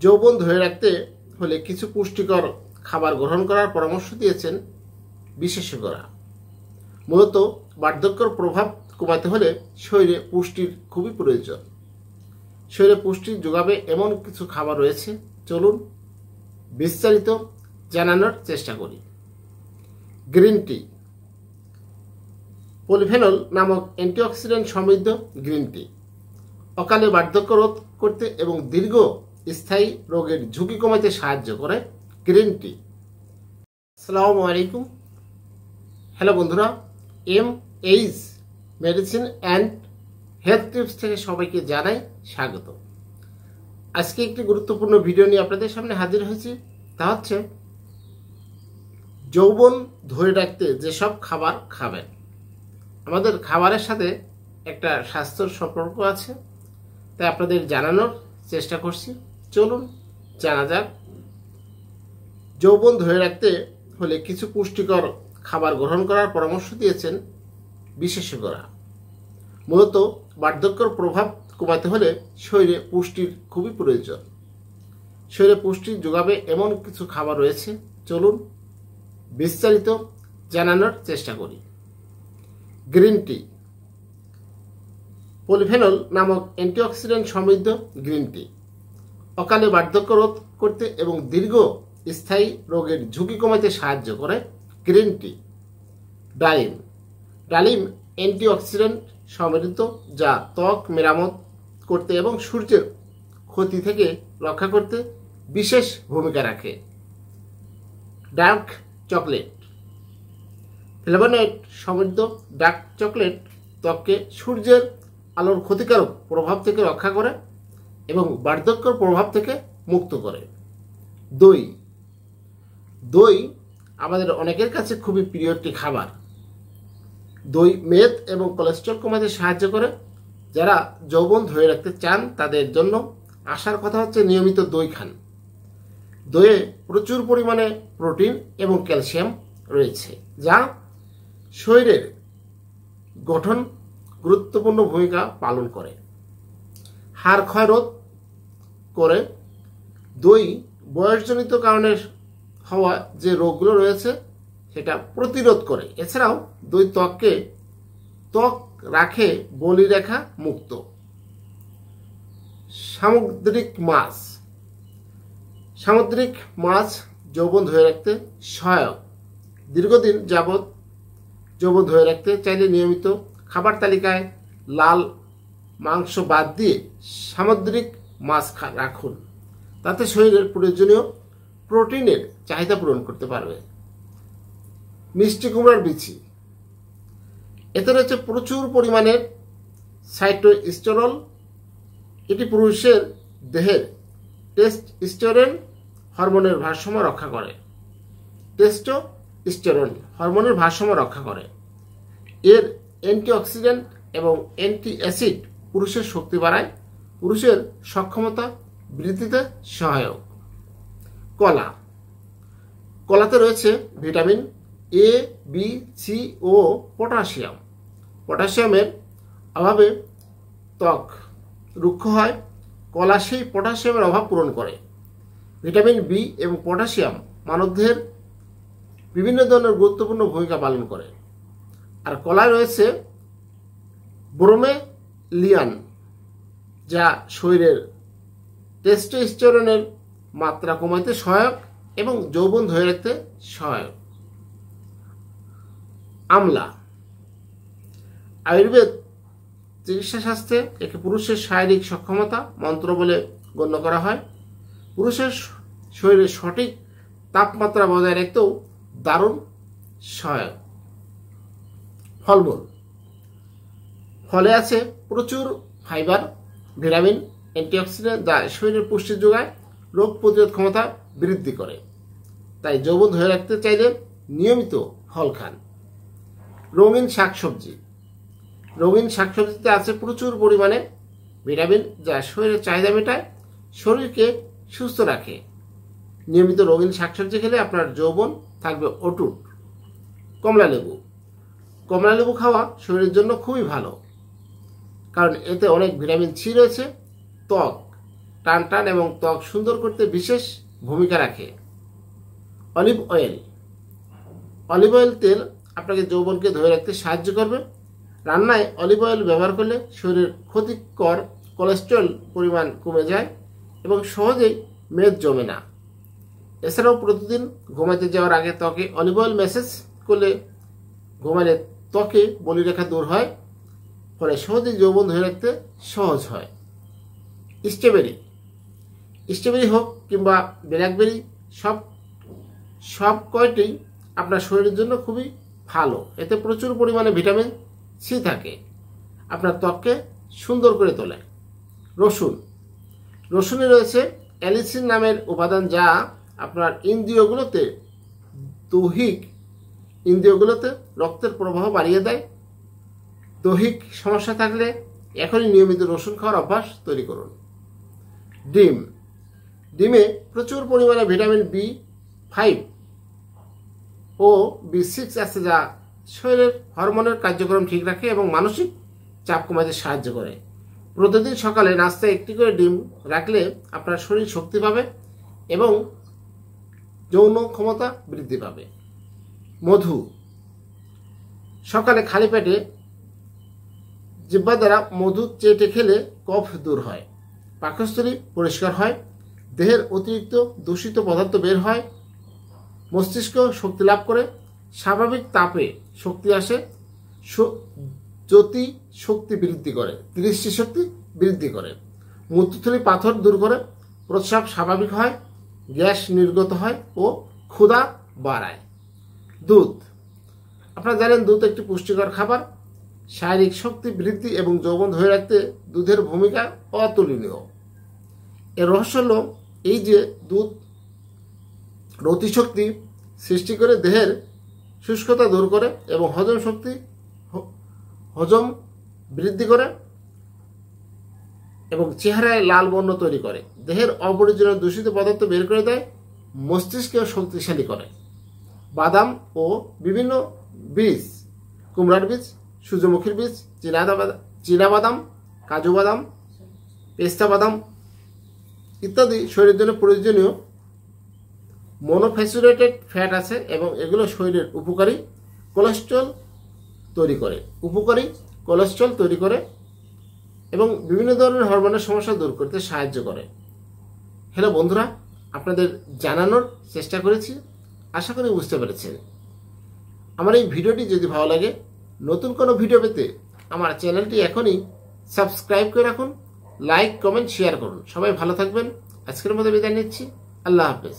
যৌবন ধরে রাখতে হলে কিছু পুষ্টিকর খাবার গ্রহণ করার পরামর্শ দিয়েছেন বিশেষজ্ঞরা। মূলত বার্ধক্যের প্রভাব কমাতে হলে শরীরে পুষ্টির খুবই প্রয়োজন। শরীরে পুষ্টি যোগাবে এমন কিছু খাবার রয়েছে, চলুন বিস্তারিত জানানোর চেষ্টা করি। Green tea. পলিফেনল নামক অ্যান্টিঅক্সিডেন্ট সমৃদ্ধ গ্রিন টি অকালে বার্ধক্য রোধ করতে এবং দীর্ঘ স্থায়ী রোগের ঝুঁকি কমাতে সাহায্য করে। Green tea. আসসালামু আলাইকুম। হ্যালো বন্ধুরা, MH medicine and health tips থেকে সবাইকে জানাই স্বাগত। আজকে একটি গুরুত্বপূর্ণ ভিডিও নিয়ে আপনাদের সামনে হাজির হয়েছি। তা হচ্ছে যৌবন ধরে রাখতে যেসব খাবার খাবেন। আমাদের খাবারের সাথে একটা স্বাস্থ্যর সম্পর্ক আছে, তাই আপনাদের জানানোর চেষ্টা করছি। চলুন জানা যাক। যৌবন ধরে রাখতে হলে কিছু পুষ্টিকর খাবার গ্রহণ করার পরামর্শ দিয়েছেন বিশেষজ্ঞরা। মূলত বার্ধক্যের প্রভাব কমাতে হলে শরীরে পুষ্টির খুবই প্রয়োজন। শরীরে পুষ্টি যোগাবে এমন কিছু খাবার রয়েছে, চলুন বিস্তারিত জানানোর চেষ্টা করি। Green tea. পলিফেনল নামক অ্যান্টিঅক্সিডেন্ট সমৃদ্ধ গ্রিন টি অকালে বার্ধক্য রোধ করতে এবং দীর্ঘ স্থায়ী রোগের ঝুঁকি কমাতে সাহায্য করে। Green tea. ডালিম। ডালিম অ্যান্টিঅক্সিডেন্ট সমৃদ্ধ, যা ত্বক মেরামত করতে এবং সূর্যের ক্ষতি থেকে রক্ষা করতে বিশেষ ভূমিকা রাখে। Dark chocolate. ফ্লেভোনয়েড সমৃদ্ধ ডার্ক চকলেট ত্বককে সূর্যের আলোর ক্ষতিকারক প্রভাব থেকে রক্ষা করে এবং বার্ধক্যের প্রভাব থেকে মুক্ত করে। দই। দই আমাদের অনেকের কাছে খুবই প্রিয় একটি খাবার। দই মেদ এবং কোলেস্ট্রল কমাতে সাহায্য করে। যারা যৌবন ধরে রাখতে চান তাদের জন্য আসার কথা হচ্ছে নিয়মিত দই খান। দইয়ে প্রচুর পরিমাণে প্রোটিন এবং ক্যালসিয়াম রয়েছে, যা শরীরের গঠন গুরুত্বপূর্ণ ভূমিকা পালন করে। হাড় ক্ষয় রোধ করে। দই বয়সজনিত কারণে হওয়া যে রোগগুলো রয়েছে সেটা প্রতিরোধ করে। এছাড়াও দই ত্বক রাখে বলিরেখা মুক্ত। সামুদ্রিক মাছ। সামুদ্রিক মাছ যৌবন ধরে রাখতে সহায়ক। দীর্ঘদিন যাবৎ যৌবন ধরে রাখতে চাইলে নিয়মিত খাবার তালিকায় লাল মাংস বাদ দিয়ে সামুদ্রিক মাছ রাখুন। তাতে শরীরের প্রয়োজনীয় প্রোটিনের চাহিদা পূরণ করতে পারবে। মিষ্টি কুমড়ার বিচি। এতে রয়েছে প্রচুর পরিমাণের সাইটোস্টেরল। এটি পুরুষের দেহের টেস্টোস্টেরন হরমোনের ভারসাম্য রক্ষা করে। টেস্টোস্টেরন হরমোনের ভারসাম্য রক্ষা করে। এর অ্যান্টিঅক্সিডেন্ট এবং অ্যান্টি অ্যাসিড পুরুষের শক্তি বাড়ায়, পুরুষের সক্ষমতা বৃদ্ধিতে সহায়ক। কলা। কলাতে রয়েছে ভিটামিন A, B, C ও পটাশিয়াম। পটাশিয়ামের অভাবে ত্বক রুক্ষ হয়। কলা সেই পটাশিয়ামের অভাব পূরণ করে। ভিটামিন B এবং পটাশিয়াম মানবদেহের বিভিন্ন ধরনের গুরুত্বপূর্ণ ভূমিকা পালন করে। আর কলায় রয়েছে ব্রোমেলিয়ান, যা শরীরের টেস্টোস্টেরনের মাত্রা কমাতে সহায়ক এবং যৌবন ধরে রাখতে সহায়ক। আমলা। আয়ুর্বেদ চিকিৎসা শাস্ত্রে একে পুরুষের শারীরিক সক্ষমতা মন্ত্র বলে গণ্য করা হয়। পুরুষের শরীরে সঠিক তাপমাত্রা বজায় রাখতেও দারুণ সহায়ক। ফলমূল। ফলে আছে প্রচুর ফাইবার, ভিটামিন, অ্যান্টিঅক্সিডেন্ট, যা শরীরের পুষ্টি যোগায়, রোগ প্রতিরোধ ক্ষমতা বৃদ্ধি করে। তাই যৌবন ধরে রাখতে চাইলে নিয়মিত ফল খান। রঙিন শাকসবজি। রঙিন শাকসবজিতে আছে প্রচুর পরিমাণে ভিটামিন, যা শরীরের চাহিদা মেটায়, শরীরকে সুস্থ রাখে। নিয়মিত রঙিন শাকসবজি খেলে আপনার যৌবন থাকবে অটুট। কমলা লেবু। কমলা লেবু খাওয়া শরীরের জন্য খুবই ভালো, কারণ এতে অনেক ভিটামিন সি রয়েছে। ত্বক টান টান এবং ত্বক সুন্দর করতে বিশেষ ভূমিকা রাখে। Olive oil. অলিভ অয়েল তেল আপনাকে যৌবনকে ধরে রাখতে সাহায্য করবে। রান্নায় অলিভ অয়েল ব্যবহার করলে শরীরের ক্ষতিকর কোলেস্টেরল পরিমাণ কমে যায় এবং সহজেই মেদ জমে না। এছাড়াও প্রতিদিন ঘুমাতে যাওয়ার আগে ত্বকে অলিভ অয়েল ম্যাসাজ করলে ঘুমালে ত্বকে বলিরেখা দূর হয়, ফলে সহজেই যৌবন ধরে রাখতে সহজ হয়। স্ট্রবেরি। স্ট্রবেরি হোক কিংবা ব্ল্যাকবেরি, সব কয়টি আপনার শরীরের জন্য খুবই ভালো। এতে প্রচুর পরিমাণে ভিটামিন সি থাকে, আপনার ত্বককে সুন্দর করে তোলে। রসুন। রসুনে রয়েছে অ্যালিসিন নামের উপাদান, যা আপনার দৈহিক ইন্দ্রিয়গুলোতে রক্তের প্রবাহ বাড়িয়ে দেয়। দৈহিক সমস্যা থাকলে এখনই নিয়মিত রসুন খাওয়ার অভ্যাস তৈরি করুন। ডিম। ডিমে প্রচুর পরিমাণে ভিটামিন B5 ও B6 আছে, যা শরীরের হরমোনের কার্যক্রম ঠিক রাখে এবং মানসিক চাপ কমাতে সাহায্য করে। প্রতিদিন সকালে নাস্তায় একটি করে ডিম রাখলে আপনার শরীর শক্তি পাবে এবং যৌন ক্ষমতা বৃদ্ধি পাবে। মধু। সকালে খালি পেটে জিহ্বা দ্বারা মধু চেটে খেলে কফ দূর হয়, পাকস্থলী পরিষ্কার হয়, দেহের অতিরিক্ত দূষিত পদার্থ বের হয়, মস্তিষ্ক শক্তি লাভ করে, স্বাভাবিক তাপে শক্তি আসে, জ্যোতি শক্তি বৃদ্ধি করে, দৃষ্টিশক্তি বৃদ্ধি করে, মূত্রথলি পাথর দূর করে, প্রস্রাব স্বাভাবিক হয়, গ্যাস নির্গত হয় ও ক্ষুধা বাড়ায়। দুধ। আপনারা জানেন দুধ একটি পুষ্টিকর খাবার। শারীরিক শক্তি বৃদ্ধি এবং যৌবন ধরে রাখতে দুধের ভূমিকা অতুলনীয়। এর রহস্য হল এই যে দুধ রতিশক্তি সৃষ্টি করে, দেহের শুষ্কতা দূর করে এবং হজম বৃদ্ধি করে এবং চেহারায় লাল বর্ণ তৈরি করে, দেহের অপরিজনীয় দূষিত পদার্থ বের করে দেয়, মস্তিষ্কেও শক্তিশালী করে। বাদাম ও বিভিন্ন বীজ, কুমড়ার বীজ, সূর্যমুখীর বীজ, চীনাবাদাম, কাজু বাদাম, পেস্তা বাদাম ইত্যাদি শরীরের জন্য প্রয়োজনীয় মনোফ্যাচুরেটেড ফ্যাট আছে এবং এগুলো শরীরের উপকারী কোলেস্ট্রল তৈরি করে এবং বিভিন্ন ধরনের হরমোনের সমস্যা দূর করতে সাহায্য করে। হ্যালো বন্ধুরা, আপনাদের জানানোর চেষ্টা করেছি, আশা করি বুঝতে পেরেছেন। আমার এই ভিডিওটি যদি ভালো লাগে, নতুন কোনো ভিডিও পেতে আমার চ্যানেলটি এখনই সাবস্ক্রাইব করে রাখুন, লাইক, কমেন্ট, শেয়ার করুন। সবাই ভালো থাকবেন। আজকের মতো বিদায় নিচ্ছি। আল্লাহ হাফেজ।